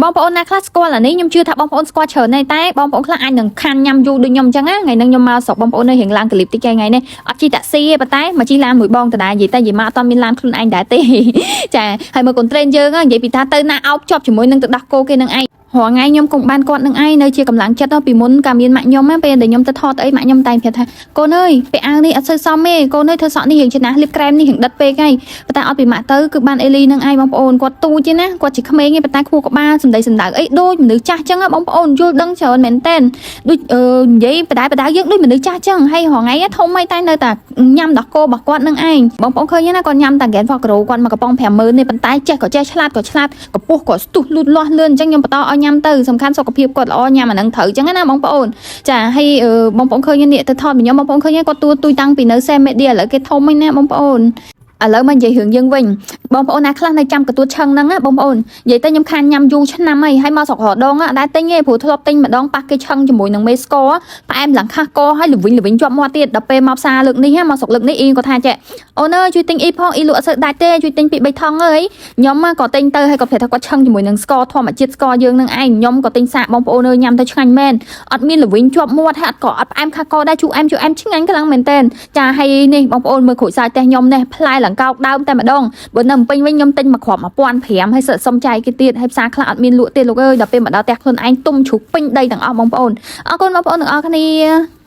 បងប្អូនណាខ្លះស្គាល់អានេះខ្ញុំជឿថាបងប្អូនស្គាល់ច្រើនដែរតែបងប្អូនខ្លះអាចនឹងខានញ៉ាំយូរដូចខ្ញុំអញ្ចឹងណាថ្ងៃហ្នឹងខ្ញុំមកស្រុកបងប្អូននៅរៀងឡានក្លីបតិចថ្ងៃនេះអត់ជិះតាក់ស៊ីទេប៉ុន្តែមកជិះឡានមួយបងដដែលនិយាយតែនិយាយមកអត់មានឡានខ្លួនឯងដែរទេចាហើយមើលកូនត្រេនយើងនិយាយពីថាទៅណាអោបជាប់ជាមួយនឹងទៅដោះគោគេនឹងឯងរាល់ថ្ងៃខ្ញុំគង់បានគាត់នឹងឯងនៅជាកម្លាំងចិត្តពីមុនកាលមានម៉ាក់ខ្ញុំពេលដែលខ្ញុំទៅថតអីម៉ាក់ខ្ញុំតែប្រាប់ថាកូនអើយពាក់អាវនេះអត់សូវសមទេកូនអើយធ្វើសក់នេះរៀងចំណាស់លាបក្រែមនេះរៀងដិតពេកហើយប៉ុន្តែអត់ពីម៉ាក់ទៅគឺបានអេលីនឹងឯងបងប្អូនគាត់ទូចទេណាគាត់ជាក្មេងទេប៉ុន្តែខួរក្បាលសម្ដីសម្ដៅអីដូចមនុស្សចាស់ចឹងបងប្អូនយល់ដឹងច្រើនមែនតើដូចនិយាយបដៅយើងដូចមនុស្សចាស់ចឹងហើយរាល់ថ្ងៃធំហើយតែនៅតែញ៉ាំដោះគោរបស់គាត់នឹងឯងបងប្អូនឃើញណាគាត់ញ៉ាំតែហ្គេនហ្វក្រូគាត់មកកំប៉ុង 50000 នេះប៉ុន្តែចេះក៏ចេះឆ្លាតកម្ពស់ក៏ស្ទុះលូតលាស់លឿនអញ្ចឹងខ្ញុំបន្តឲ្យញ៉ាំទៅសំខាន់សុខភាពគាត់ល្អញ៉ាំអានឹងត្រូវអញ្ចឹងណាបងប្អូនចាហើយបងប្អូនឃើញនេះទៅថតខ្ញុំបងប្អូនឃើញគាត់ទួយតាំងពីនៅសេមេឌីឥឡូវគេធំហើយណាបងប្អូនឥឡូវមកនិយាយរឿងយើងវិញបងប្អូនណាខ្លះនៅចាំកទួតឆឹងហ្នឹងណាបងប្អូននិយាយទៅខ្ញុំខានញ៉ាំយូរឆ្នាំហើយមកស្រុករដងដែរទិញទេព្រោះធ្លាប់ទិញម្ដងប៉ះគេឆឹងជាមួយនឹងមេស្ករផ្អែមឡើងខាស់កហើយល្វីងជាប់មាត់ទៀតដល់ពេលមកផ្សារលើកនេះមកស្រុកលើកនេះអ៊ីគាត់ថាចេះអូនអើយជួយទិញអ៊ីផងអ៊ីលក់អត់សូវដាច់ទេជួយទិញពី3ថងអើយខ្ញុំក៏ទិញទៅហើយគាត់ប្រាប់ថាគាត់ឆឹងជាមួយនឹងស្ករធម្មជាតិស្ករយើងនឹងឯងខ្ញុំក៏ទិញសាកបងប្អូនអើយញ៉ាំទៅឆ្ងាញ់មែនអត់មានល្វីងជាប់មាត់ហើយអត់ផ្អែមខាស់កដែរជូរអែមឆ្ងាញ់ខ្លាំងមែនតើចាហើយនេះបងប្អូនមើលក្រូចសើចផ្ទះខ្ញុំនេះផ្លែឡើងកោកដើមតែម្ដងបើនៅពេញវិញខ្ញុំទិញមកគ្រាប់1500ហើយសុំចាយគេទៀតហើយផ្សារខ្លះអត់មានលក់ទេលោកអើយដល់ពេលមកដល់ផ្ទះខ្លួនឯងទុំជ្រុះពេញដីទាំងអស់បងប្អូនអរគុណបងប្អូនទាំងអស់គ្នា